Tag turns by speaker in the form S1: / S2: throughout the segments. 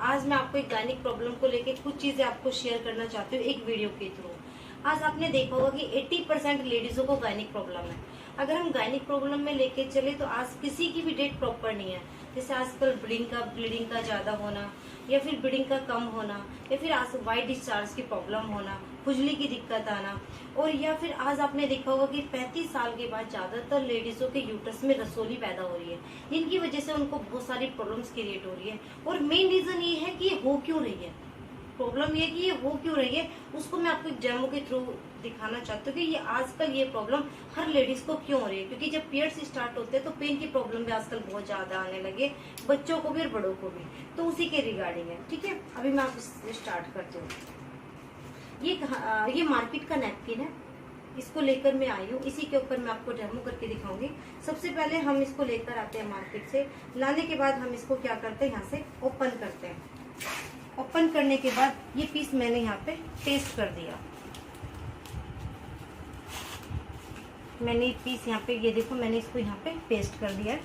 S1: आज मैं आपको एक गायनिक प्रॉब्लम को लेके कुछ चीजें आपको शेयर करना चाहती हूँ एक वीडियो के थ्रू। आज आपने देखा होगा कि 80% लेडीजों को गायनिक प्रॉब्लम है। अगर हम गायनिक प्रॉब्लम में लेके चले तो आज किसी की भी डेट प्रॉपर नहीं है। जैसे आजकल ब्लीडिंग का ज्यादा होना, या फिर ब्लीडिंग का कम होना, या फिर आज वाइट डिस्चार्ज की प्रॉब्लम होना, खुजली की दिक्कत आना, और या फिर आज आपने देखा होगा कि 35 साल के बाद ज्यादातर लेडीजों के यूट्रस में रसोली पैदा हो रही है। इनकी वजह से उनको बहुत सारी प्रॉब्लम्स क्रिएट हो रही है। और मेन रीजन ये है कि ये हो क्यों रही है, प्रॉब्लम ये कि ये हो क्यों रही है, उसको मैं आपको एक डेमो के थ्रू दिखाना चाहती हूँ कि ये आजकल ये प्रॉब्लम हर लेडीज को क्यों हो रही है। क्योंकि जब पीरियड्स स्टार्ट होते हैं तो पेन की प्रॉब्लम भी आजकल बहुत ज्यादा आने लगे, बच्चों को भी और बड़ों को भी। तो उसी के रिगार्डिंग है, ठीक है। अभी मैं आपको स्टार्ट करती हूँ। ये मार्केट का नैपकिन है, इसको लेकर मैं आई हूँ, इसी के ऊपर मैं आपको डेमो करके दिखाऊंगी। सबसे पहले हम इसको लेकर आते हैं मार्केट से। लाने के बाद हम इसको क्या करते हैं, यहाँ से ओपन करते हैं। ओपन करने के बाद ये पीस मैंने यहाँ पे पेस्ट कर दिया। मैंने ये पीस यहाँ पे, ये देखो मैंने इसको यहाँ पे पेस्ट कर दिया है।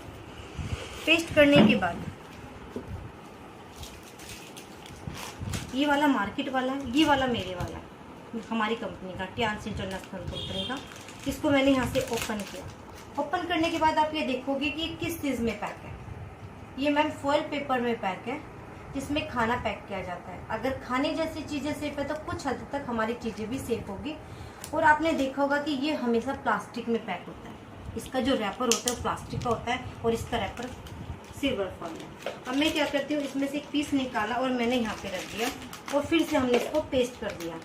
S1: पेस्ट करने के बाद ये वाला मार्केट वाला है, ये वाला मेरे वाला हमारी कंपनी का टियान्स इंटरनेशनल कंपनी का। इसको मैंने यहाँ से ओपन किया। ओपन करने के बाद आप ये देखोगे कि किस चीज में पैक है। ये मैम फॉइल पेपर में पैक है, जिसमें खाना पैक किया जाता है। अगर खाने जैसी चीजें सेफ है तो कुछ हद तक हमारी चीजें भी सेफ होगी। और आपने देखा होगा कि ये हमेशा प्लास्टिक में पैक होता है। इसका जो रैपर होता है वो प्लास्टिक का होता है और इसका रैपर सिल्वर फॉइल है। अब मैं क्या करती हूँ, इसमें से एक पीस निकाला और मैंने यहाँ पे रख दिया और फिर से हमने इसको पेस्ट कर दिया।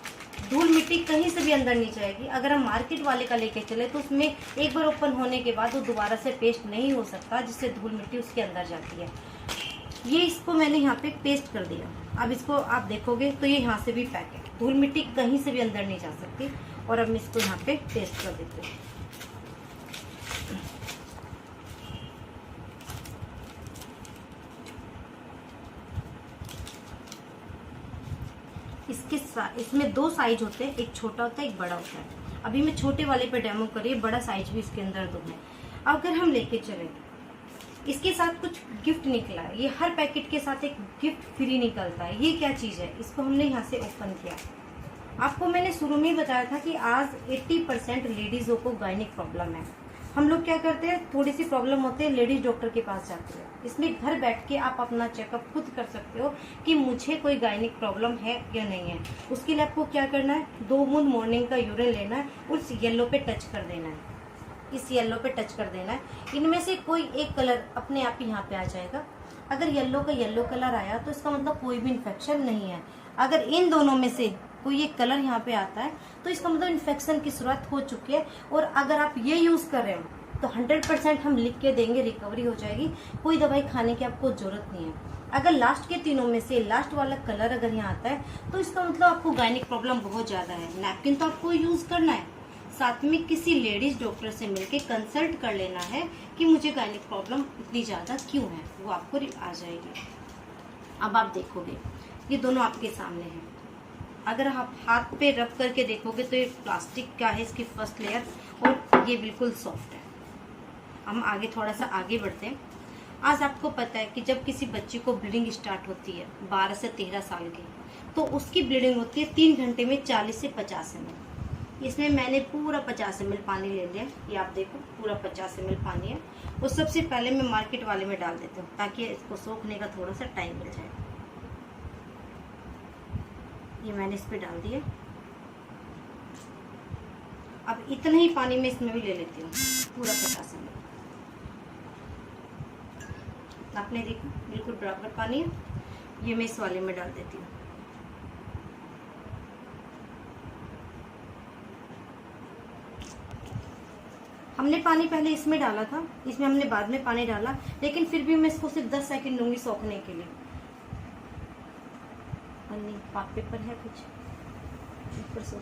S1: धूल मिट्टी कहीं से भी अंदर नहीं जाएगी। अगर हम मार्केट वाले का लेके चले तो उसमें एक बार ओपन होने के बाद वो दोबारा से पेस्ट नहीं हो सकता, जिससे धूल मिट्टी उसके अंदर जाती है। ये इसको मैंने यहाँ पे पेस्ट कर दिया। अब इसको आप देखोगे तो ये यहाँ से भी पैक है, धूल मिट्टी कहीं से भी अंदर नहीं जा सकती। और अब मैं इसको यहाँ पे पेस्ट कर देती हूँ। इसमें दो साइज होते हैं, एक छोटा होता है एक बड़ा होता है। अभी मैं छोटे वाले पे डेमो करी, बड़ा साइज भी इसके अंदर दो है। अगर हम लेके चले, इसके साथ कुछ गिफ्ट निकला है। ये हर पैकेट के साथ एक गिफ्ट फ्री निकलता है। ये क्या चीज है, इसको हमने यहाँ से ओपन किया। आपको मैंने शुरू में ही बताया था कि आज 80% लेडीजों को गायनिक प्रॉब्लम है। हम लोग क्या करते हैं, थोड़ी सी प्रॉब्लम होती है लेडीज डॉक्टर के पास जाते हैं। इसमें घर बैठ के आप अपना चेकअप खुद कर सकते हो कि मुझे कोई गायनिक प्रॉब्लम है या नहीं है। उसके लिए आपको क्या करना है, 2 बूंद मॉर्निंग का यूरिन लेना है, उस येलो पे टच कर देना है। इस येलो पे टच कर देना है। इनमें से कोई एक कलर अपने आप ही यहाँ पे आ जाएगा। अगर येलो का येलो कलर आया तो इसका मतलब कोई भी इन्फेक्शन नहीं है। अगर इन दोनों में से कोई एक कलर यहाँ पे आता है तो इसका मतलब इन्फेक्शन की शुरुआत हो चुकी है। और अगर आप ये यूज कर रहे हो तो 100% हम लिख के देंगे, रिकवरी हो जाएगी, कोई दवाई खाने की आपको जरूरत नहीं है। अगर लास्ट के तीनों में से लास्ट वाला कलर अगर यहाँ आता है तो इसका मतलब आपको गायनिक प्रॉब्लम बहुत ज्यादा है। नैपकिन तो आपको यूज करना है, साथ में किसी लेडीज डॉक्टर से मिलके कंसल्ट कर लेना है कि मुझे गायनिक प्रॉब्लम इतनी ज्यादा क्यों है, वो आपको आ जाएगी। अब आप देखोगे ये दोनों आपके सामने हैं। अगर आप हाथ पे रब करके देखोगे तो ये प्लास्टिक का है, इसकी फर्स्ट लेयर, और ये बिल्कुल सॉफ्ट है। हम आगे थोड़ा सा आगे बढ़ते हैं। आज आपको पता है कि जब किसी बच्ची को ब्लीडिंग स्टार्ट होती है 12 से 13 साल की, तो उसकी ब्लीडिंग होती है 3 घंटे में 40 से 50 ml। इसमें मैंने पूरा 50 ml पानी ले लिया। ये आप देखो पूरा 50 ml पानी है। और सबसे पहले मैं मार्केट वाले में डाल देती हूँ ताकि इसको सोखने का थोड़ा सा टाइम मिल जाए। ये मैंने इस पे डाल दिया। अब इतना ही पानी में इसमें भी ले लेती हूँ, पूरा 50 ml। आपने देखो बिल्कुल बराबर पानी है। ये मैं इस वाले में डाल देती हूँ। हमने पानी पहले इसमें डाला था, इसमें हमने बाद में पानी डाला, लेकिन फिर भी मैं इसको सिर्फ 10 सेकंड लूंगी सोखने के लिए। नहीं, पाक पेपर है कुछ ऊपर से,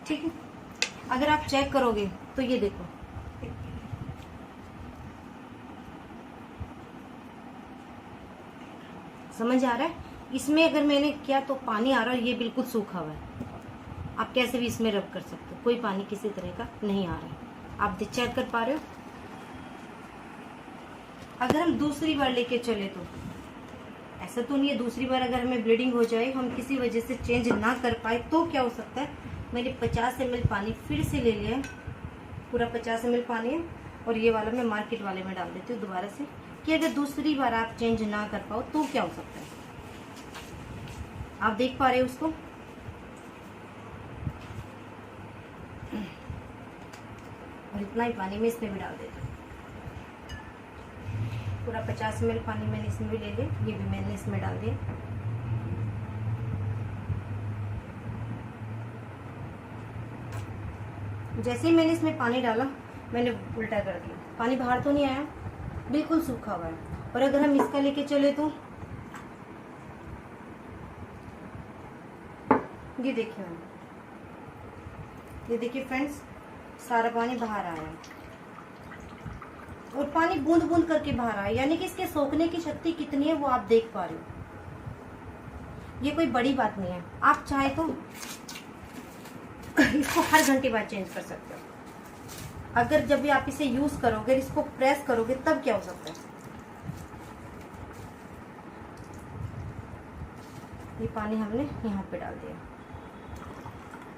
S1: ठीक है। अगर आप चेक करोगे तो ये देखो, समझ आ रहा है। इसमें अगर मैंने किया तो पानी आ रहा है, ये बिल्कुल सूखा हुआ है। आप कैसे भी इसमें रब कर सकते हो, कोई पानी किसी तरह का नहीं आ रहा है। आप चेक कर पा रहे हो। अगर हम दूसरी बार लेके चले तो ऐसा तो नहीं है, दूसरी बार अगर हमें ब्लीडिंग हो जाए, हम किसी वजह से चेंज ना कर पाए तो क्या हो सकता है। मैंने 50 ml पानी फिर से ले लिया है, पूरा 50 ml पानी है, और ये वाला मैं मार्केट वाले में डाल देती हूँ दोबारा से, कि अगर दूसरी बार आप चेंज ना कर पाओ तो क्या हो सकता है। आप देख पा रहे हो उसको। और इतना ही पानी मैं इसमें भी डाल देती हूँ, पूरा 50 ml पानी मैंने इसमें भी ले लिया, ये भी मैंने इसमें डाल दिया। जैसे ही मैंने इसमें पानी डाला, मैंने उल्टा कर दिया, पानी बाहर तो नहीं आया, बिल्कुल सूखा हुआ है। और अगर हम इसका लेके चले तो ये देखिए, ये देखिए फ्रेंड्स, सारा पानी बाहर आया है, और पानी बूंद बूंद करके बाहर आया, यानी कि इसके सोखने की शक्ति कितनी है वो आप देख पा रहे हो। ये कोई बड़ी बात नहीं है। आप चाहे तो इसको हर घंटे बाद चेंज कर सकते हो। अगर जब भी आप इसे यूज करोगे, इसको प्रेस करोगे, तब क्या हो सकता है। ये पानी हमने यहाँ पे डाल दिया,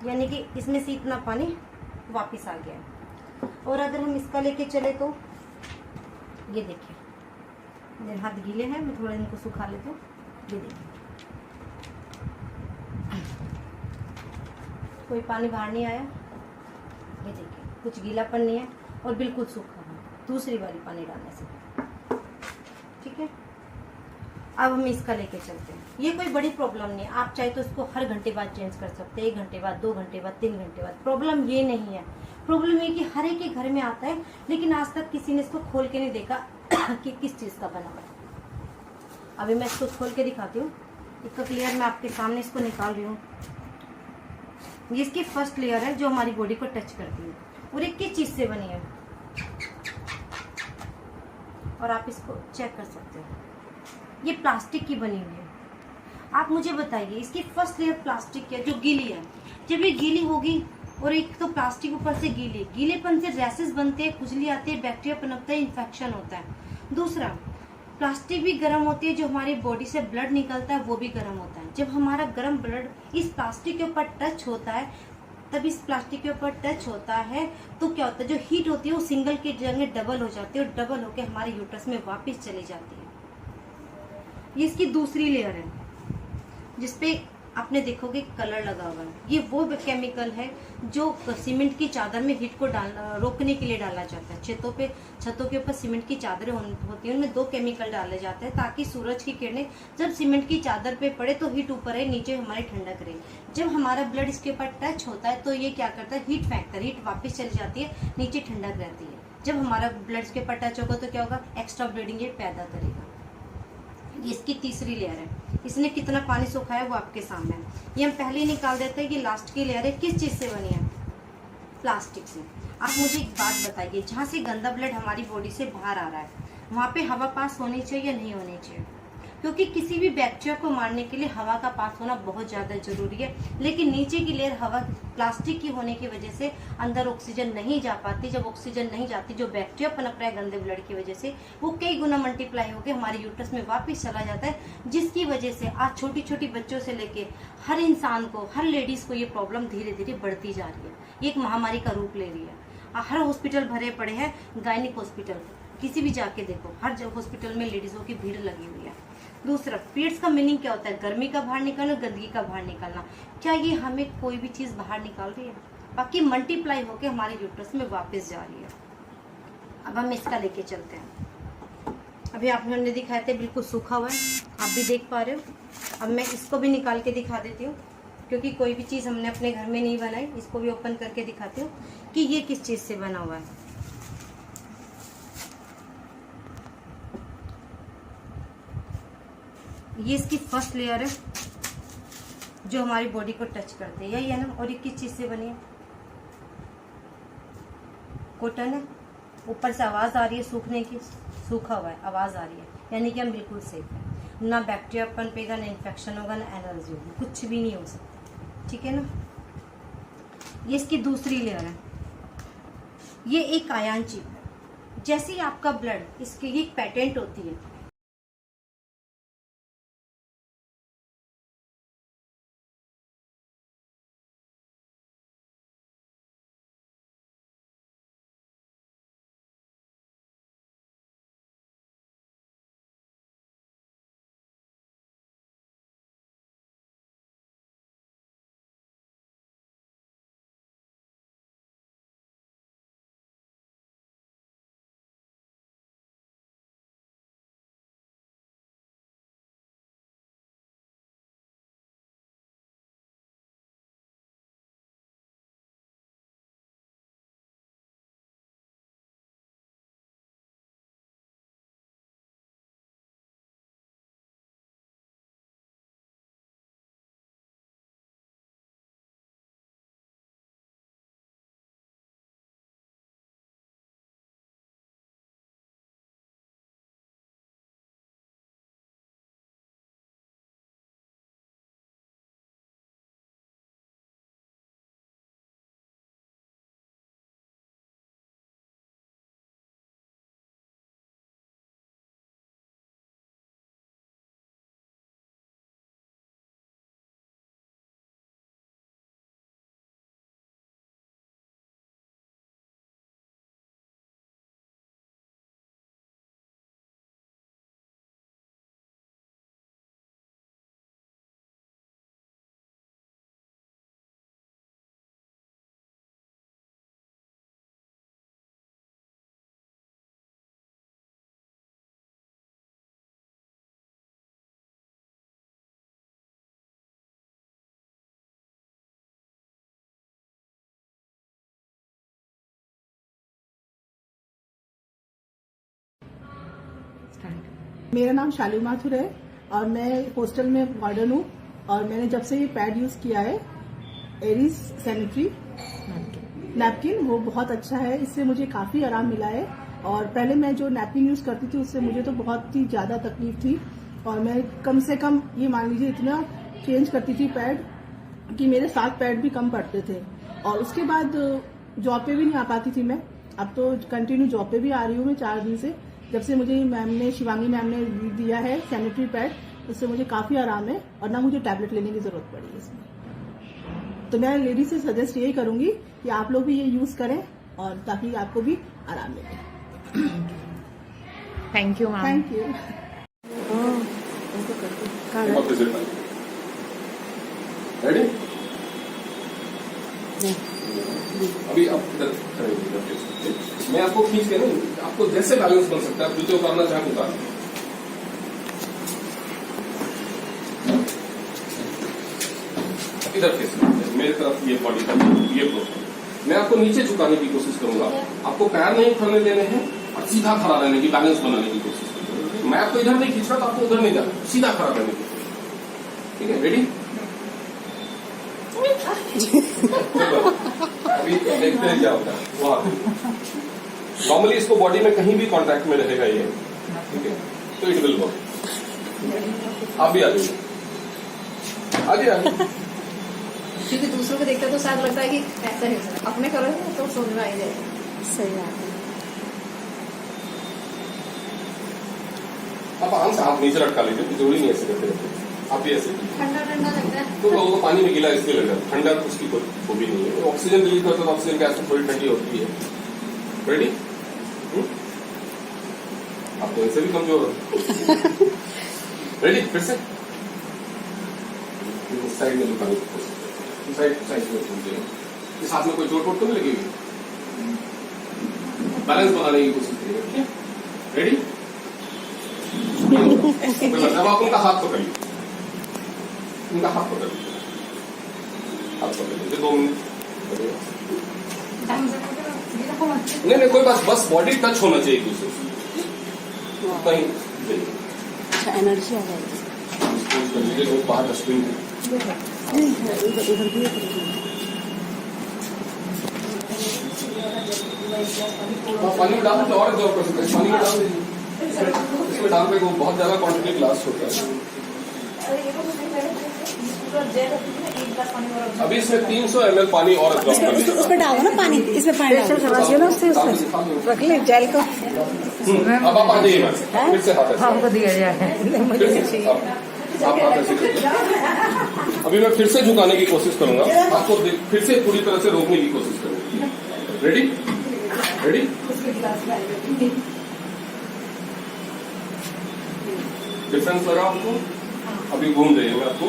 S1: यानी कि इसमें से इतना पानी वापस आ गया है। और अगर हम इसका लेके चले तो ये देखिए, मेरे हाथ गीले हैं, मैं थोड़ा इनको सुखा लेती हूँ। ये देखिए, कोई पानी बाहर नहीं आया, ये देखिए कुछ गीलापन नहीं है, और बिल्कुल सूखा है दूसरी बारी पानी डालने से। ठीक है, अब हम इसका लेके चलते हैं। ये कोई बड़ी प्रॉब्लम नहीं है, आप चाहे तो इसको हर घंटे बाद चेंज कर सकते हैं, 1 घंटे बाद, 2 घंटे बाद, 3 घंटे बाद। प्रॉब्लम ये नहीं है। प्रॉब्लम ये कि हर एक के घर में आता है, लेकिन आज तक किसी ने इसको खोल के नहीं देखा कि किस चीज़ का बना हुआ है। अभी मैं इसको खोल के दिखाती हूँ। इसका क्लियर मैं आपके सामने इसको निकाल रही हूँ। ये इसकी फर्स्ट लेयर है जो हमारी बॉडी को टच करती है, और ये किस चीज़ से बनी है, और आप इसको चेक कर सकते हो। ये प्लास्टिक की बनी हुई है। आप मुझे बताइए, इसकी फर्स्ट लेयर प्लास्टिक की है जो गीली है। जब ये गीली होगी, और एक तो प्लास्टिक ऊपर से गीली, गीलेपन से रैसेस बनते हैं, खुजली आती है, बैक्टीरिया पनपता है, इन्फेक्शन होता है। दूसरा, प्लास्टिक भी गर्म होती है, जो हमारी बॉडी से ब्लड निकलता है वो भी गर्म होता है। जब हमारा गर्म ब्लड इस प्लास्टिक के ऊपर टच होता है, तब इस प्लास्टिक के ऊपर टच होता है तो क्या होता है, जो हीट होती है वो सिंगल की जगह डबल हो जाती है, और डबल होकर हमारे यूट्रस में वापस चली जाती है। ये इसकी दूसरी लेयर है, जिसपे आपने देखोगे कलर लगा हुआ है। ये वो केमिकल है जो सीमेंट की चादर में हीट को रोकने के लिए डाला जाता है। छतों के ऊपर सीमेंट की चादरें होती है, उनमें 2 केमिकल डाले जाते हैं, ताकि सूरज की किरणें जब सीमेंट की चादर पे पड़े तो हीट ऊपर है, नीचे हमारी ठंडक रहे। जब हमारा ब्लड इसके ऊपर टच होता है तो ये क्या करता है, हीट फेंकता है, हीट वापस चली जाती है, नीचे ठंडक रहती है। जब हमारा ब्लड इसके ऊपर टच होगा तो क्या होगा, एक्स्ट्रा ब्लीडिंग ये पैदा करेगा। ये इसकी तीसरी लेयर है। इसने कितना पानी सोखा है वो आपके सामने है। ये हम पहले ही निकाल देते हैं कि लास्ट की लेयर है किस चीज़ से बनी है, प्लास्टिक से। आप मुझे एक बात बताइए, जहाँ से गंदा ब्लड हमारी बॉडी से बाहर आ रहा है, वहाँ पे हवा पास होनी चाहिए या नहीं होनी चाहिए? क्योंकि किसी भी बैक्टीरिया को मारने के लिए हवा का पास होना बहुत ज़्यादा जरूरी है, लेकिन नीचे की लेयर हवा प्लास्टिक की होने की वजह से अंदर ऑक्सीजन नहीं जा पाती। जब ऑक्सीजन नहीं जाती, जो बैक्टीरिया पनप रहा है गंदे ब्लड की वजह से, वो कई गुना मल्टीप्लाई होकर हमारे यूट्रस में वापस चला जाता है, जिसकी वजह से आज छोटी छोटी बच्चों से लेके हर इंसान को, हर लेडीज को ये प्रॉब्लम धीरे धीरे बढ़ती जा रही है। ये एक महामारी का रूप ले रही है। हर हॉस्पिटल भरे पड़े हैं, गायनिक हॉस्पिटल किसी भी जाके देखो, हर हॉस्पिटल में लेडीजों की भीड़ लगी हुई है। दूसरा, पीरियड्स का मीनिंग क्या होता है, गर्मी का बाहर निकलना, गंदगी का बाहर निकलना। क्या ये हमें कोई भी चीज बाहर निकाल रही है? बाकी मल्टीप्लाई होकर हमारे यूट्रस में वापस जा रही है। अब हम इसका लेके चलते हैं। अभी आपने हमने दिखाए थे बिल्कुल सूखा हुआ है, आप भी देख पा रहे हो। अब मैं इसको भी निकाल के दिखा देती हूँ, क्योंकि कोई भी चीज़ हमने अपने घर में नहीं बनाई। इसको भी ओपन करके दिखाती हूँ कि ये किस चीज़ से बना हुआ है। ये इसकी फर्स्ट लेयर है जो हमारी बॉडी को टच करते हैं, यही है ना। और ये किस चीज़ से बनी है, कॉटन है। ऊपर से आवाज़ आ रही है सूखने की, सूखा हुआ है, आवाज़ आ रही है, यानी कि हम बिल्कुल सेफ हैं। ना बैक्टीरिया पनपेगा, ना इन्फेक्शन होगा, ना एलर्जी होगी, कुछ भी नहीं हो सकता। ठीक है ना। ये इसकी दूसरी लेयर है। ये एक आयन चिप है जैसे ही आपका ब्लड, इसकी एक पेटेंट होती है,
S2: मेरा नाम शालू माथुर है और मैं हॉस्टल में वार्डन हूँ। और मैंने जब से ये पैड यूज किया है, एरिस सैनिटरी नैपकिन, वो बहुत अच्छा है। इससे मुझे काफी आराम मिला है। और पहले मैं जो नैपकिन यूज करती थी उससे मुझे तो बहुत ही ज्यादा तकलीफ थी, और मैं कम से कम ये मान लीजिए इतना चेंज करती थी पैड कि मेरे 7 पैड भी कम पड़ते थे। और उसके बाद जॉब पे भी नहीं आ पाती थी मैं। अब तो कंटिन्यू जॉब पे भी आ रही हूँ मैं 4 दिन से, जब से मुझे मैम ने, शिवांगी मैम ने दिया है सैनिटरी पैड। उससे मुझे काफी आराम है और ना मुझे टैबलेट लेने की जरूरत पड़ी है इसमें। तो मैं लेडीज से सजेस्ट यही करूंगी कि आप लोग भी ये यूज करें, और ताकि आपको भी आराम मिले।
S3: Thank you ma'am.
S2: Thank you.
S4: Ready? अभी आप इधर खड़े होइए, मैं आपको खींच के ना, आपको जैसे बैलेंस बन सकता है, आप जूते उतारना चाहें उतार। इधर फेस मेरे तरफ, ये बॉडी का ये प्रोफाइल। मैं आपको नीचे झुकाने की कोशिश करूंगा, आपको पैर नहीं उठाने देने हैं और सीधा खड़ा रहने की, बैलेंस बनाने की कोशिश करूंगा। मैं आपको इधर नहीं खींच रहा तो आपको उधर नहीं जाना, सीधा खड़ा रहने की। ठीक है, रेडी? अभी देखते हैं क्या होता है। नॉर्मली इसको बॉडी में कहीं भी कांटेक्ट में रहेगा ये, ठीक है, तो इट विल वर्क। आप भी आ जाइए, आगे।
S5: क्योंकि दूसरों को देखते तो शायद लगता है कि ऐसा ही अपने करोगे तो समझ में आ जाएगा।
S3: सही बात है।
S4: आप आराम से हाथ नीचे लटका लीजिए, जरूरी नहीं ऐसे करते रहते। आप भी ऐसे
S5: ठंडा ठंडा लगता है
S4: तो लोगों को पानी में गिला इसलिए लग रहा है, ठंडा तो उसकी कोई वो भी नहीं है। ऑक्सीजन रिलीज करता है तो ऑक्सीजन गैस में थोड़ी ठंडी होती है। रेडी? आप तो ऐसे भी कमजोर हो। रेडी? फिर से साइड में झुकाने की कोशिश, साइड में घूमते हैं। इस हाथ में कोई चोट वोट तो नहीं लगेगी, बैलेंस बनाने की कोशिश करिए। रेडी? अब आप उनका हाथ पकड़िए, उनका हाथ पकड़ लीजिए, हाथ पकड़ लीजिए, 2 मिनट। नहीं कोई बात, बस बॉडी टच होना चाहिए एक दूसरे से, कहीं
S3: अच्छा एनर्जी आ जाएगी।
S4: कर लीजिए, तो बाहर डस्टबिन है।
S3: उधर भी
S4: पानी में डाल दीजिए और एब्जॉर्ब कर सकते हैं, पानी में डाल दीजिए। इसमें डाल पे बहुत ज्यादा क्वांटिटी ग्लास होता है। अभी इसमें 300 ml पानी और एब्जॉर्ब कर लीजिए।
S3: उसमें डालो ना पानी, इसमें पानी डालो।
S5: रख ले जेल को।
S4: अब आप आ जाइए मैम, फिर से हाथ ऐसे,
S3: हमको दिया जाए।
S4: फिर से आप हाथ ऐसे करिए। अभी मैं फिर से झुकाने की कोशिश करूंगा, आपको फिर से पूरी तरह से रोकने की कोशिश करूंगा। Ready ready? डिफरेंस लगा आपको? अभी घूम जाइए, मैं आपको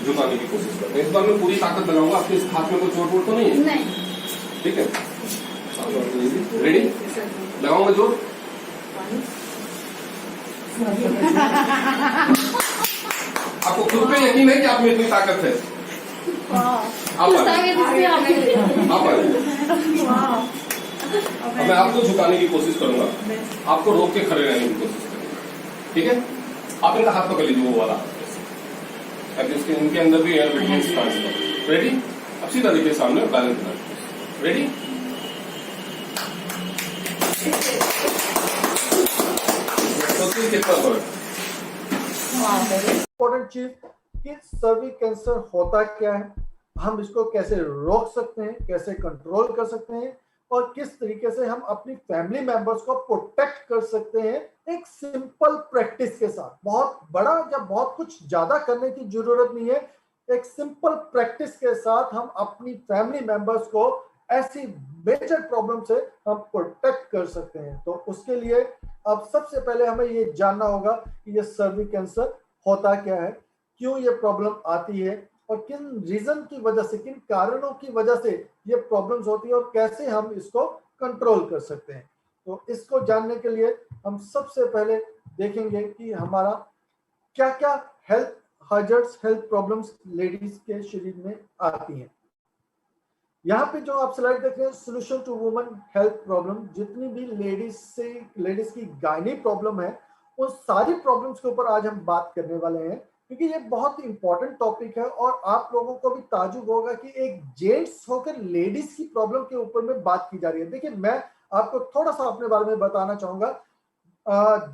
S4: झुकाने की कोशिश करता हूँ। इस बार मैं पूरी ताकत लगाऊंगा, आपके इस हाथ में कोई चोट वोट तो नहीं है?
S1: नहीं।
S4: ठीक है, रेडी? लगाऊंगा जोर। आपको खुद पे यकीन है कि आप में इतनी ताकत है? आप आइए। अब मैं आपको झुकाने की कोशिश करूंगा, आपको रोक के खड़े रहने की कोशिश करूंगा। ठीक है, आप इनका हाथ पकड़ लीजिए, वो वाला, ताकि इनके अंदर भी एयर विटनेस ट्रांसफर। रेडी? अब सीधा देखिए सामने, बैलेंस बना। रेडी? कितना फर्क?
S6: इम्पोर्टेंट चीज कि सर्विक कैंसर होता क्या है, हम इसको कैसे रोक सकते हैं, कैसे कंट्रोल कर सकते हैं और किस तरीके से हम अपनी फैमिली मेंबर्स को प्रोटेक्ट कर सकते हैं एक सिंपल प्रैक्टिस के साथ। बहुत बड़ा या बहुत कुछ ज्यादा करने की जरूरत नहीं है, एक सिंपल प्रैक्टिस के साथ हम अपनी फैमिली मेंबर्स को ऐसी मेजर प्रॉब्लम से हम प्रोटेक्ट कर सकते हैं। तो उसके लिए अब सबसे पहले हमें ये जानना होगा कि ये सर्विक कैंसर होता क्या है, क्यों ये प्रॉब्लम आती है और किन रीजन की वजह से, किन कारणों की वजह से ये प्रॉब्लम्स होती है और कैसे हम इसको कंट्रोल कर सकते हैं। तो इसको जानने के लिए हम सबसे पहले देखेंगे कि हमारा क्या क्या health hazards, health problems ladies के शरीर में आती हैं। यहाँ पे जो आप स्लाइड देख रहे हैं, solution to women health problem, जितनी भी लेडीज की गायनी प्रॉब्लम है, उन सारी प्रॉब्लम्स के ऊपर आज हम बात करने वाले हैं, क्योंकि ये बहुत ही इंपॉर्टेंट टॉपिक है और आप लोगों को भी ताजुब होगा कि एक जेंट्स होकर लेडीज की प्रॉब्लम के ऊपर में बात की जा रही है। देखिए, मैं आपको थोड़ा सा अपने बारे में बताना चाहूंगा।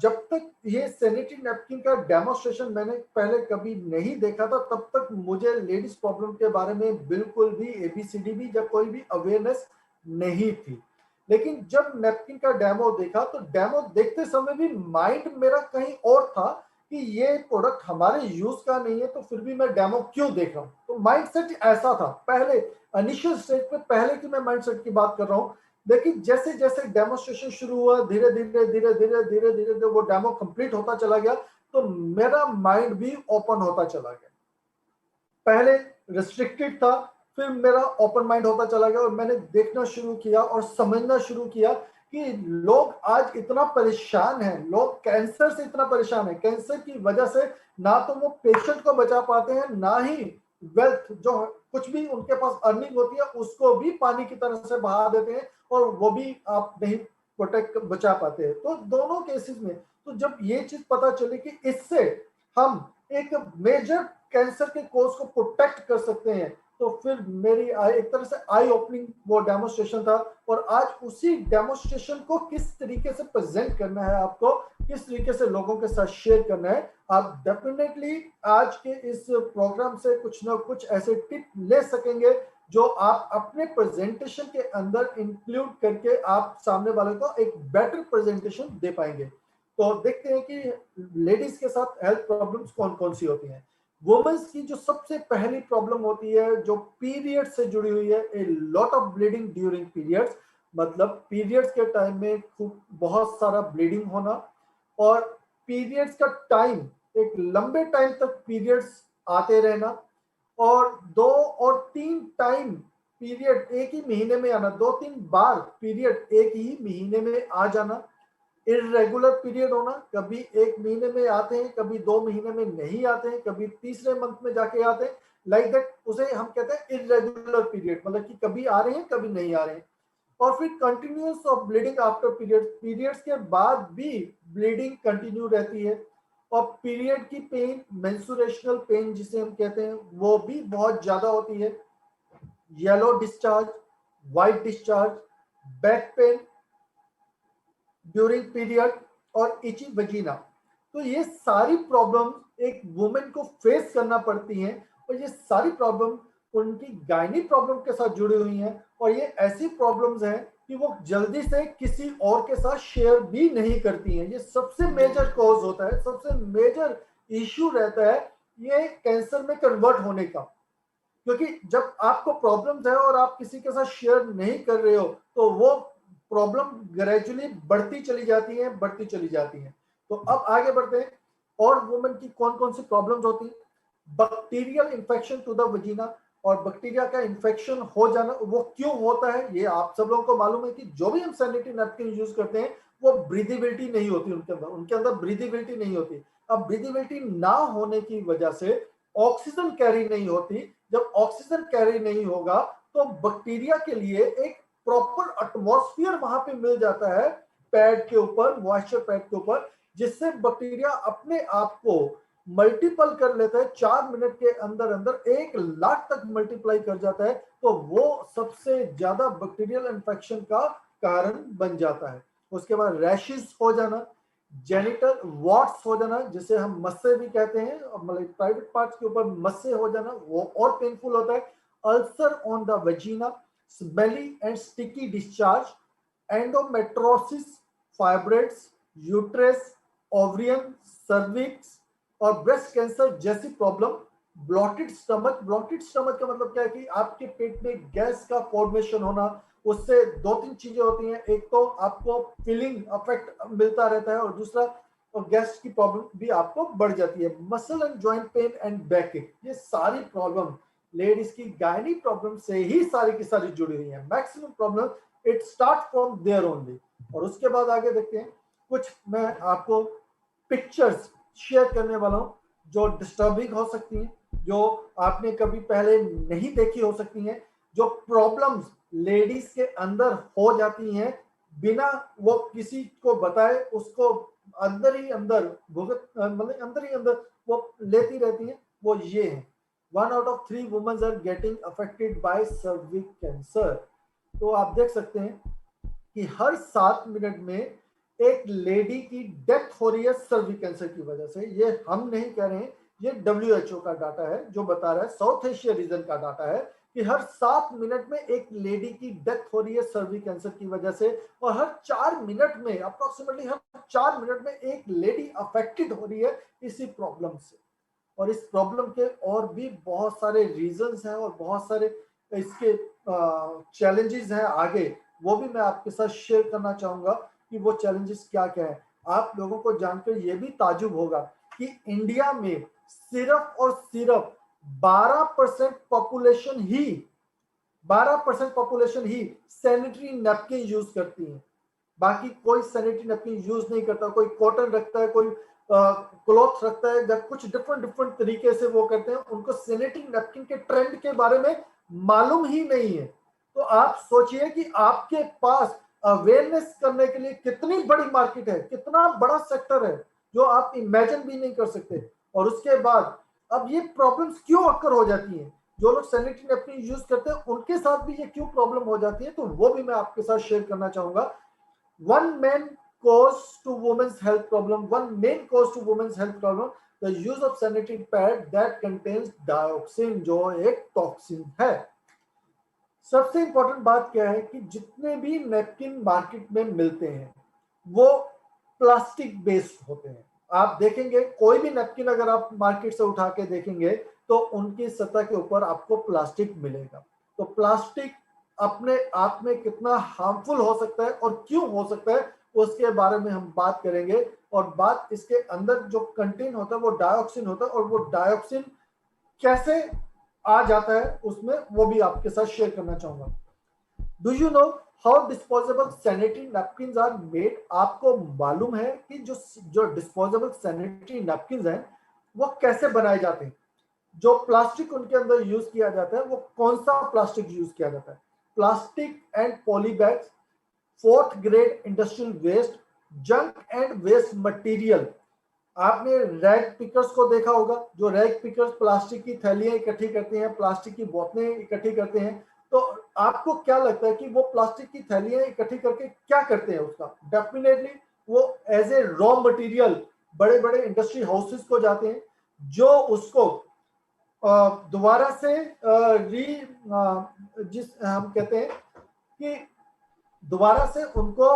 S6: जब तक ये सैनिटरी नैपकिन का डेमोस्ट्रेशन मैंने पहले कभी नहीं देखा था, तब तक मुझे लेडीज प्रॉब्लम के बारे में बिल्कुल भी ABCD भी या कोई भी अवेयरनेस नहीं थी। लेकिन जब नैपकिन का डेमो देखा तो डेमो देखते समय भी माइंड मेरा कहीं और था कि ये प्रोडक्ट हमारे यूज का नहीं है, तो फिर भी मैं डेमो क्यों देख रहा हूँ। तो माइंड सेट ऐसा था पहले, इनिशियल स्टेज पे, पहले की मैं माइंड सेट की बात कर रहा हूँ। लेकिन जैसे जैसे डेमोस्ट्रेशन शुरू हुआ, धीरे धीरे वो डेमो कंप्लीट होता चला गया, तो मेरा माइंड भी ओपन होता चला गया। पहले रिस्ट्रिक्टेड था, फिर मेरा ओपन माइंड होता चला गया और मैंने देखना शुरू किया और समझना शुरू किया कि लोग आज इतना परेशान हैं, लोग कैंसर से इतना परेशान है, कैंसर की वजह से ना तो वो पेशेंट को बचा पाते हैं, ना ही वेल्थ, जो कुछ भी उनके पास अर्निंग होती है उसको भी पानी की तरह से बहा देते हैं और वो भी आप नहीं प्रोटेक्ट बचा पाते हैं। तो दोनों केसेस में तो जब ये चीज पता चली कि इससे हम एक मेजर कैंसर के कोर्स को प्रोटेक्ट कर सकते हैं, तो फिर मेरी एक तरह से आई ओपनिंग वो डेमोस्ट्रेशन था। और आज उसी डेमोस्ट्रेशन को किस तरीके से प्रेजेंट करना है, आपको किस तरीके से लोगों के साथ शेयर करना है, आप डेफिनेटली आज के इस प्रोग्राम से कुछ ना कुछ ऐसे टिप ले सकेंगे जो आप अपने प्रेजेंटेशन के अंदर इंक्लूड करके आप सामने वाले को एक बेटर प्रेजेंटेशन दे पाएंगे। तो देखते हैं कि लेडीज के साथ हेल्थ प्रॉब्लम्स कौन कौन सी होती हैं। वुमेन्स की जो सबसे पहली प्रॉब्लम होती है, जो पीरियड से जुड़ी हुई है, a lot of bleeding during periods, मतलब पीरियड्स के टाइम में खूब बहुत सारा ब्लीडिंग होना और पीरियड्स का टाइम, एक लंबे टाइम तक पीरियड्स आते रहना और 2 और 3 टाइम पीरियड एक ही महीने में आना, 2-3 बार पीरियड एक ही महीने में आ जाना, इरेगुलर पीरियड होना, कभी 1 महीने में आते हैं, कभी 2 महीने में नहीं आते हैं, कभी तीसरे मंथ में जाके आते हैं, लाइक दैट, उसे हम कहते हैं इरेगुलर पीरियड, मतलब कि कभी आ रहे हैं कभी नहीं आ रहे हैं। और फिर continuous of bleeding after periods के बाद भी ब्लीडिंग कंटिन्यू रहती है और पीरियड की पेन, मेंस्ट्रुएशनल पेन जिसे हम कहते हैं, वो भी बहुत ज्यादा होती है। Yellow discharge, white discharge, back pain during period और इची वजीना। तो ये सारी प्रॉब्लम एक वुमेन को फेस करना पड़ती हैं और ये सारी प्रॉब्लम उनकी गायनी प्रॉब्लम के साथ जुड़ी हुई हैं और ये ऐसी प्रॉब्लम्स हैं कि वो जल्दी से किसी और के साथ शेयर भी नहीं करती हैं। ये सबसे मेजर कॉज होता है, सबसे मेजर इश्यू रहता है ये कैंसर में कन्वर्ट होने का। क्योंकि जब आपको प्रॉब्लम्स है और आप किसी के साथ शेयर नहीं कर रहे हो तो वो प्रॉब्लम ग्रेजुअली बढ़ती चली जाती है, बढ़ती चली जाती है। तो अब आगे बढ़ते हैं, और वुमेन की कौन कौन सी प्रॉब्लम्स होती हैं। बैक्टीरियल इन्फेक्शन टू द वजीना, और बैक्टीरिया का इन्फेक्शन हो जाना वो क्यों होता है ये आप सब लोगों को मालूम है कि जो भी हम सैनिटरी नैपकिन यूज करते हैं वो ब्रीदेबिलिटी नहीं होती उनके अंदर ब्रीदेबिलिटी नहीं होती। अब ब्रीदेबिलिटी ना होने की वजह से ऑक्सीजन कैरी नहीं होती। जब ऑक्सीजन कैरी नहीं होगा तो बैक्टीरिया के लिए एक प्रॉपर एटमॉस्फेयर वहां पे मिल जाता है पैड के ऊपर, मॉइस्चर पैड के ऊपर, जिससे बैक्टीरिया अपने आप को मल्टीपल कर लेता है। 4 मिनट के अंदर अंदर 1 लाख तक मल्टीप्लाई कर जाता है। तो वो सबसे ज्यादा बैक्टीरियल इन्फेक्शन का कारण बन जाता है। उसके बाद रैशेस हो जाना, जेनिटल वॉट्स हो जाना, जिसे हम मस्से भी कहते हैं, मतलब प्राइवेट पार्ट्स के ऊपर मस्से हो जाना, वो और पेनफुल होता है। Ulcer on the vagina, smelly and sticky discharge, endometriosis, fibroids, uterus, ovarian, cervix और ब्रेस्ट कैंसर जैसी problem. Bloated stomach, bloated stomach का मतलब क्या है कि आपके पेट में गैस का फॉर्मेशन होना। उससे 2-3 चीजें होती हैं, एक तो आपको फीलिंग अफेक्ट मिलता रहता है और दूसरा गैस की प्रॉब्लम भी आपको बढ़ जाती है। Muscle and joint pain and back ache, ये सारी प्रॉब्लम लेडीज की गायनी प्रॉब्लम से ही सारी की सारी जुड़ी हुई है। Maximum problem it start from there only. और उसके बाद आगे देखते हैं, कुछ मैं आपको पिक्चर्स शेयर करने वाला हूं जो डिस्टर्बिंग हो सकती हैं, जो आपने कभी पहले नहीं देखी हो सकती हैं, जो प्रॉब्लम्स लेडीज के अंदर हो जाती हैं बिना वो किसी को बताए, उसको अंदर ही अंदर भुगत, मतलब अंदर ही अंदर वो लेती रहती हैं। वो ये है, 1 out of 3 women are getting affected by cervic cancer। तो आप देख सकते हैं कि हर 7 मिनट में एक लेडी की डेथ हो रही है सर्विक कैंसर की वजह से। ये हम नहीं कह रहे हैं, ये WHO का डाटा है जो बता रहा है, साउथ एशिया रीजन का डाटा है कि हर 7 मिनट में एक लेडी की डेथ हो रही है सर्विक कैंसर की वजह से। और हर 4 मिनट में, अप्रोक्सीमेटली हर 4 मिनट में एक लेडी अफेक्टेड हो रही है इसी प्रॉब्लम से। और इस प्रॉब्लम के और भी बहुत सारे रीजंस हैं और बहुत सारे इसके चैलेंजेस हैं आगे, वो भी मैं आपके साथ शेयर करना चाहूंगा कि वो चैलेंजेस क्या क्या है। आप लोगों को जानकर ये भी ताजुब होगा कि इंडिया में सिर्फ और सिर्फ 12% पॉपुलेशन ही 12% पॉपुलेशन ही सैनिटरी नैपकिन यूज करती है। बाकी कोई सैनिटरी नैपकिन यूज नहीं करता। कोई कॉटन रखता है, कोई क्लॉथ रखता है, जब कुछ डिफरेंट तरीके से वो करते हैं। उनको सैनिटरी नैपकिन के ट्रेंड के बारे में मालूम ही नहीं है। तो आप सोचिए कि आपके पास अवेयरनेस करने के लिए कितनी बड़ी मार्केट है, कितना बड़ा सेक्टर है जो आप इमेजिन भी नहीं कर सकते। और उसके बाद अब ये प्रॉब्लम्स क्यों अक्कर हो जाती हैं, जो लोग सैनिटरी नैपकिन यूज करते हैं उनके साथ भी ये क्यों प्रॉब्लम हो जाती है, तो वो भी मैं आपके साथ शेयर करना चाहूंगा। One main cause to women's health problem, the use of sanitary pad that contains dioxin, जो एक टॉक्सिन है। सबसे इंपॉर्टेंट बात क्या है कि जितने भी नैपकिन मार्केट में मिलते हैं वो प्लास्टिक बेस्ड होते हैं। आप देखेंगे कोई भी नैपकिन अगर आप मार्केट से उठा के देखेंगे तो उनकी सतह के ऊपर आपको प्लास्टिक मिलेगा। तो प्लास्टिक अपने आप में कितना हार्मफुल हो सकता है और क्यों हो सकता है उसके बारे में हम बात करेंगे। और बात इसके अंदर जो कंटेन होता है वो डाइऑक्सिन होता है, और वो डाइऑक्सिन कैसे आ जाता है उसमें वो भी आपके साथ शेयर करना चाहूंगा। Do you know how disposable sanitary napkin are made? आपको मालूम है कि जो डिस्पोजेबल सैनिटरी नैपकिन हैं वो कैसे बनाए जाते हैं? जो प्लास्टिक उनके अंदर यूज किया जाता है वो कौन सा प्लास्टिक यूज किया जाता है? Plastic and poly bags, 4th grade industrial waste, junk and waste material. आपने रैग पिकर्स को देखा होगा, जो रैग पिकर्स प्लास्टिक की थैलियां इकट्ठी करते हैं, प्लास्टिक की बोतलें इकट्ठी करते हैं। तो आपको क्या लगता है कि वो प्लास्टिक की थैलियां इकट्ठी करके क्या करते हैं? उसका डेफिनेटली वो एज ए रॉ मटेरियल बड़े बड़े इंडस्ट्री हाउसेस को जाते हैं, जो उसको दोबारा से जिस हम कहते हैं कि दोबारा से उनको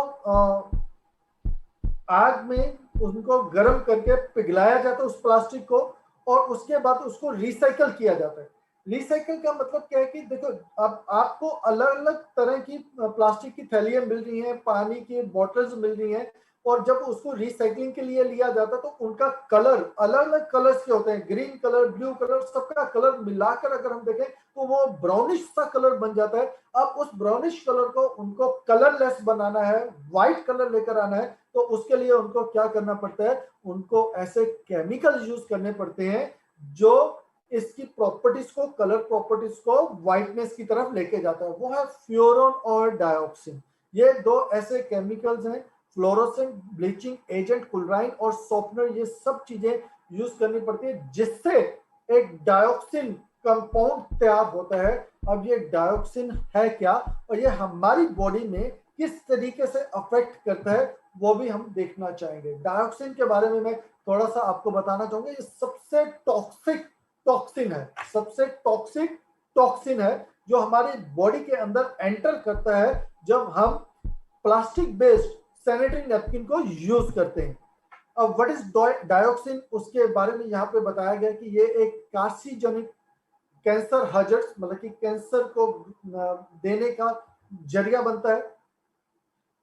S6: आग में उनको गर्म करके पिघलाया जाता है उस प्लास्टिक को, और उसके बाद उसको रिसाइकल किया जाता है। रिसाइकल का मतलब क्या है कि देखो, अब आपको अलग अलग तरह की प्लास्टिक की थैलियां मिल रही हैं, पानी की बोतल्स मिल रही हैं, और जब उसको रिसाइकलिंग के लिए लिया जाता है तो उनका कलर अलग अलग कलर्स के होते हैं, ग्रीन कलर, ब्लू कलर, सबका कलर मिलाकर अगर हम देखें तो वो ब्राउनिश सा कलर बन जाता है। अब उस ब्राउनिश कलर को उनको कलरलेस बनाना है, व्हाइट कलर लेकर आना है, तो उसके लिए उनको क्या करना पड़ता है, उनको ऐसे केमिकल यूज करने पड़ते हैं जो इसकी प्रॉपर्टीज को, कलर प्रॉपर्टीज को व्हाइटनेस की तरफ लेके जाता है। वो है फ्लोरोन और डायोक्सिन। ये दो ऐसे केमिकल्स हैं, फ्लोरोसेंट, ब्लीचिंग एजेंट, क्लोराइन और सॉफ्टनर, ये सब चीजें यूज करनी पड़ती है जिससे एक डायोक्सिन कंपाउंड तैयार होता है। अब ये डायोक्सिन है क्या और ये हमारी बॉडी में किस तरीके से अफेक्ट करता है वो भी हम देखना चाहेंगे। डायोक्सिन के बारे में मैं थोड़ा सा आपको बताना चाहूंगा। ये सबसे टॉक्सिक टॉक्सिन है, सबसे टॉक्सिक टॉक्सिन है जो हमारी बॉडी के अंदर एंटर करता है जब हम प्लास्टिक बेस्ड सैनिटरी नैपकिन को यूज करते हैं। अब व्हाट इज डायोक्सिन, उसके बारे में यहाँ पे बताया गया कि ये एक कार्सिनोजेनिक, कैंसर हजर्स मतलब कि कैंसर को देने का जरिया बनता है।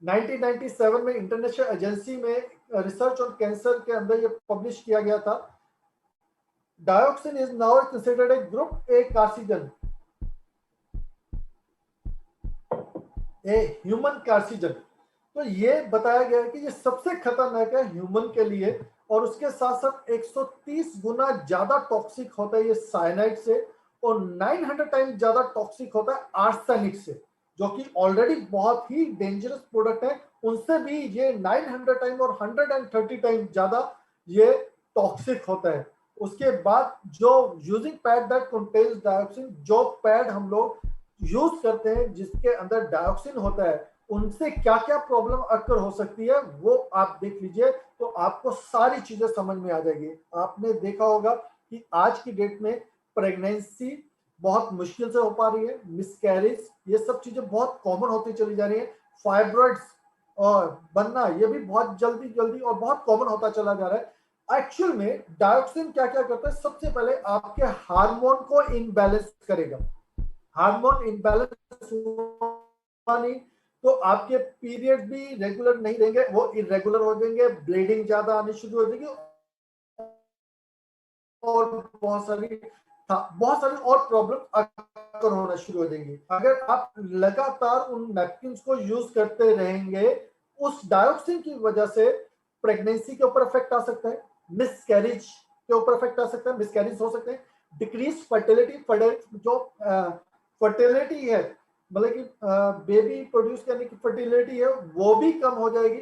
S6: 1997 में इंटरनेशनल एजेंसी में रिसर्च ऑन कैंसर के अंदर ये पब्लिश किया गया था। Dioxin is now considered a group A carcinogen, a human carcinogen. तो ये बताया गया है कि ये सबसे खतरनाक है ह्यूमन के लिए, और उसके साथ साथ 130 गुना ज्यादा टॉक्सिक होता है ये साइनाइड से, और 900 टाइम ज्यादा टॉक्सिक होता है आर्सेनिक से, जो कि ऑलरेडी बहुत ही डेंजरस प्रोडक्ट है। उनसे भी ये 900 टाइम और 130 टाइम ज्यादा ये टॉक्सिक होता है। उसके बाद जो using pad that contains dioxin, जो पैड हम लोग यूज करते हैं जिसके अंदर डायोक्सिन होता है, उनसे क्या क्या प्रॉब्लम अक्कर हो सकती है वो आप देख लीजिए तो आपको सारी चीजें समझ में आ जाएगी। आपने देखा होगा कि आज की डेट में प्रेगनेंसी बहुत मुश्किल से हो पा रही है, मिसकैरेज, ये सब चीजें बहुत कॉमन होती चली जा रही है, फाइब्रॉइड्स और बनना ये भी बहुत जल्दी जल्दी और बहुत कॉमन होता चला जा रहा है। एक्चुअल में डायोक्सिन क्या क्या करता है, सबसे पहले आपके हार्मोन को इनबैलेंस करेगा। हार्मोन इनबैलेंस नहीं तो आपके पीरियड भी रेगुलर नहीं रहेंगे, वो इरेगुलर हो जाएंगे, ब्लीडिंग ज्यादा आनी शुरू हो जाएगी, और बहुत सारी और प्रॉब्लम अक्सर होना शुरू हो जाएंगी। अगर आप लगातार उन नैपकिन को यूज करते रहेंगे, उस डायोक्सिन की वजह से प्रेगनेंसी के ऊपर इफेक्ट आ सकता है, मिसकैरेज के ऊपर इफेक्ट आ सकता है, मिसकैरेज हो सकते हैं, डिक्रीज फर्टिलिटी, जो फर्टिलिटी है मतलब कि बेबी प्रोड्यूस करने की फर्टिलिटी है वो भी कम हो जाएगी,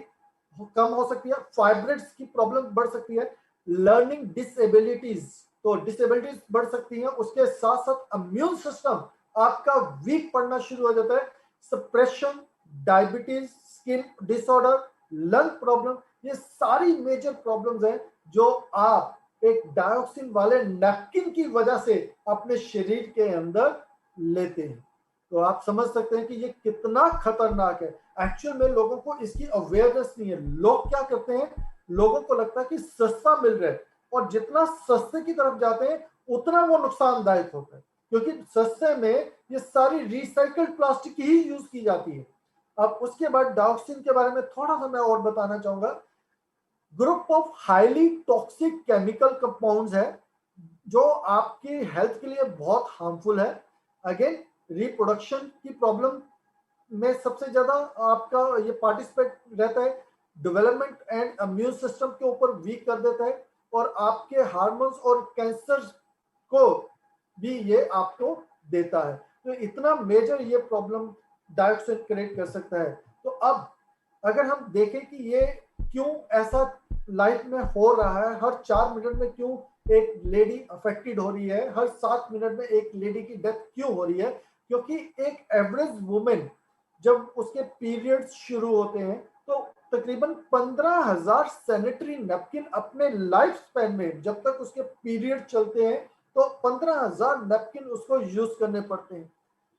S6: कम हो सकती है, फाइब्रॉइड्स की प्रॉब्लम बढ़ सकती है, लर्निंग डिसेबिलिटीज, तो डिसेबिलिटीज बढ़ सकती हैं। उसके साथ साथ इम्यून सिस्टम आपका वीक पड़ना शुरू हो जाता है, suppression, diabetes, skin disorder, lung problem, ये सारी मेजर प्रॉब्लम्स हैं जो आप एक डायोक्सिन वाले नैपकिन की वजह से अपने शरीर के अंदर लेते हैं। तो आप समझ सकते हैं कि ये कितना खतरनाक है। एक्चुअल में लोगों को इसकी अवेयरनेस नहीं है। लोग क्या करते हैं, लोगों को लगता है कि सस्ता मिल रहा है, और जितना सस्ते की तरफ जाते हैं उतना वो नुकसानदायक होता है, क्योंकि सस्ते में ये सारी रिसाइकल्ड प्लास्टिक ही यूज की जाती है। अब उसके बाद डायोक्सिन के बारे में थोड़ा सा मैं और बताना चाहूंगा। Group of highly toxic chemical compounds है जो आपकी हेल्थ के लिए बहुत हार्मफुल है। अगेन रिप्रोडक्शन की प्रॉब्लम में सबसे ज्यादा आपका ये पार्टिसिपेट रहता है, डेवलपमेंट एंड इम्यून सिस्टम के ऊपर वीक कर देता है, और आपके हार्मोन्स और कैंसर को भी ये आपको देता है। तो इतना मेजर ये प्रॉब्लम डायोक्सिन क्रिएट कर सकता है। तो अब अगर हम देखें कि ये क्यों ऐसा लाइफ में हो रहा है, हर 4 मिनट में क्यों एक लेडी अफेक्टेड हो रही है, हर 7 मिनट में एक लेडी की डेथ क्यों हो रही है, क्योंकि एक एवरेज वुमेन जब उसके पीरियड्स शुरू होते हैं तो तकरीबन 15,000 सैनिटरी नैपकिन अपने लाइफ स्पैन में, जब तक उसके पीरियड चलते हैं तो 15,000 नैपकिन उसको यूज करने पड़ते हैं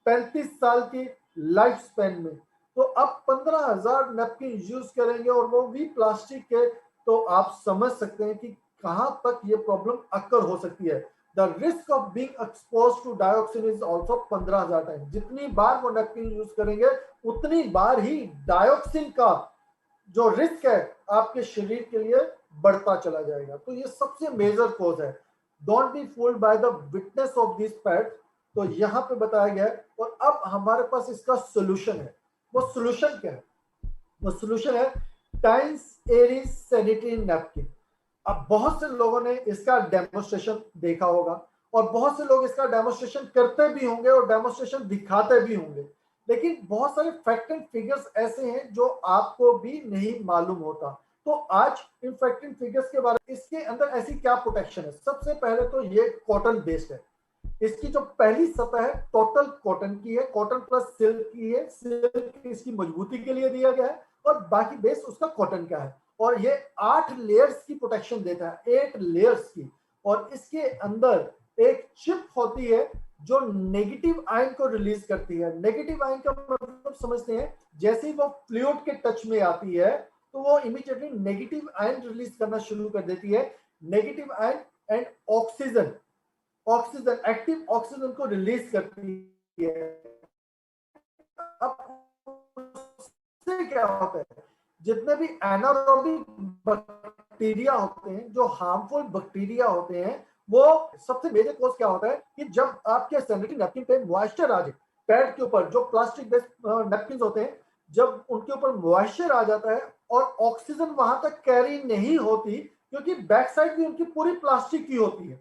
S6: 35 साल की लाइफ स्पैन में। तो अब 15,000 नैपकिन यूज करेंगे और वो भी प्लास्टिक के, तो आप समझ सकते हैं कि कहां तक ये प्रॉब्लम अक्कर हो सकती है। The risk of being exposed to dioxin is also 15,000 time. जितनी बार वो नैपकिन यूज करेंगे उतनी बार ही डायोक्सिन का जो रिस्क है आपके शरीर के लिए बढ़ता चला जाएगा। तो ये सबसे मेजर कॉज है। Don't be fooled by the witness of this pad. तो यहाँ पे बताया गया है और अब हमारे पास इसका सोल्यूशन है। वो सोल्यूशन क्या है? वो सोल्यूशन है टाइम्स एरीज सैनिटरी नैपकिन। अब बहुत से लोगों ने इसका डेमोन्स्ट्रेशन देखा होगा और बहुत से लोग इसका डेमोन्स्ट्रेशन करते भी होंगे और डेमोन्स्ट्रेशन दिखाते भी होंगे, लेकिन बहुत सारे फैक्ट एंड फिगर्स ऐसे हैं जो आपको भी नहीं मालूम होता। तो आज इन फैक्ट एंड फिगर्स के बारे में, इसके अंदर ऐसी क्या प्रोटेक्शन है। सबसे पहले तो ये कॉटन बेस्ड है। इसकी जो पहली सतह है टोटल कॉटन की है, कॉटन प्लस सिल्क की है। सिल्क इसकी मजबूती के लिए दिया गया है और बाकी बेस उसका कॉटन का है। और ये 8 लेयर्स की प्रोटेक्शन देता है, 8 लेयर्स की। और इसके अंदर एक चिप होती है जो नेगेटिव आयन को रिलीज करती है। नेगेटिव आयन का मतलब समझते हैं, जैसे ही वो फ्लूइड के टच में आती है तो वो इमीडिएटली नेगेटिव आयन रिलीज करना शुरू कर देती है। Negative ion and oxygen, oxygen active oxygen को रिलीज करती है। अब उससे क्या होता है, जितने भी एनारोबिक बैक्टीरिया होते हैं, जो हार्मफुल बैक्टीरिया होते हैं, वो सबसे मेजर कॉज क्या होता है कि जब आपके सैनिटरी नैपकिन पे मॉइस्चर आ जाए, पैड के ऊपर जो प्लास्टिक बेस्ड नैपकिन होते हैं, जब उनके ऊपर मॉइस्चर आ जाता है और ऑक्सीजन वहां तक कैरी नहीं होती, क्योंकि बैक साइड भी उनकी पूरी प्लास्टिक की होती है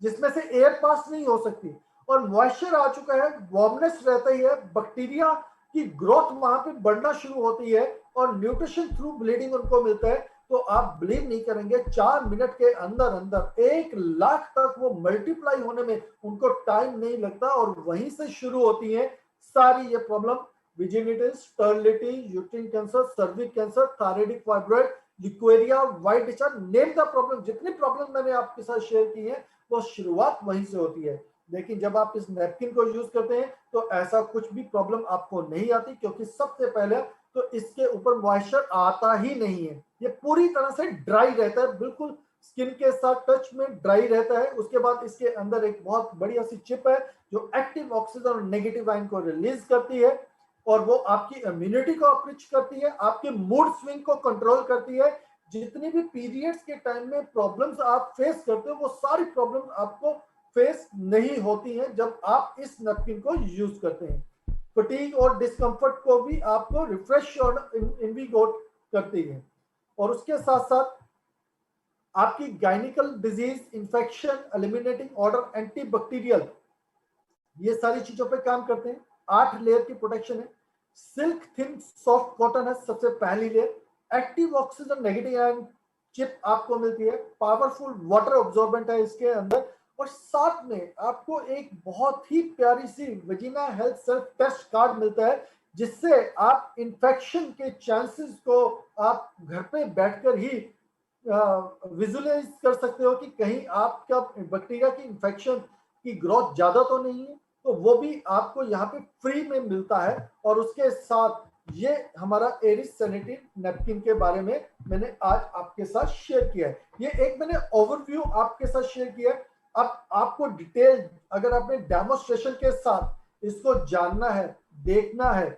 S6: जिसमें से एयर पास नहीं हो सकती, और मॉइस्चर आ चुका है, वार्मनेस रहता ही है, बैक्टीरिया की ग्रोथ वहां पे बढ़ना शुरू होती है और न्यूट्रिशन थ्रू ब्लीडिंग उनको मिलता है। तो आप बिलीव नहीं करेंगे, 4 मिनट के अंदर अंदर 1 लाख तक वो मल्टीप्लाई होने में उनको टाइम नहीं लगता और वहीं से शुरू होती है सारी ये problem. Vaginitis, sterility, uterine cancer, cervical cancer, thyroidic fibroid, leucorrhoea, white discharge, name the problem. जितनी प्रॉब्लम मैंने आपके साथ शेयर की है वो शुरुआत वहीं से होती है। लेकिन जब आप इस नैपकिन को यूज करते हैं तो ऐसा कुछ भी प्रॉब्लम आपको नहीं आती, क्योंकि सबसे पहले तो इसके ऊपर मॉइस्चर आता ही नहीं है। ये पूरी तरह से ड्राई रहता है, बिल्कुल स्किन के साथ टच में ड्राई रहता है। उसके बाद इसके अंदर एक बहुत बढ़िया सी चिप है जो एक्टिव ऑक्सीजन और नेगेटिव आयन को रिलीज करती है और वो आपकी इम्यूनिटी को अपरिच करती है, आपके मूड स्विंग को कंट्रोल करती है। जितनी भी पीरियड्स के टाइम में प्रॉब्लम्स आप फेस करते हो वो सारी प्रॉब्लम्स आपको फेस नहीं होती हैं जब आप इस नैपकिन को यूज करते हैं। फटीग और डिस्कम्फर्ट को भी आपको रिफ्रेश और इनविगोट करती है। और उसके साथ साथ आपकी गायनिकल disease, infection, eliminating odour, antibacterial, ये सारी चीजों पे काम करते हैं। 8 लेयर की प्रोटेक्शन है। सिल्क थिन सॉफ्ट कॉटन है सबसे पहली layer. Active oxygen negative ion chip आपको मिलती है। पावरफुल वाटर ऑब्जॉर्बेंट है इसके अंदर। और साथ में आपको एक बहुत ही प्यारी सी वजीना हेल्थ सेल्फ टेस्ट कार्ड मिलता है, जिससे आप इन्फेक्शन के चांसेस को आप घर पे बैठकर ही विजुअलाइज कर सकते हो कि कहीं आपका बैक्टीरिया की इन्फेक्शन की ग्रोथ ज्यादा तो नहीं है। तो वो भी आपको यहाँ पे फ्री में मिलता है। और उसके साथ ये हमारा एरिस सैनिटरी नैपकिन के बारे में मैंने आज आपके साथ शेयर किया है। ये एक मैंने ओवरव्यू आपके साथ शेयर किया है। अब आपको डिटेल अगर आपने डेमोन्स्ट्रेशन के साथ इसको जानना है, देखना है,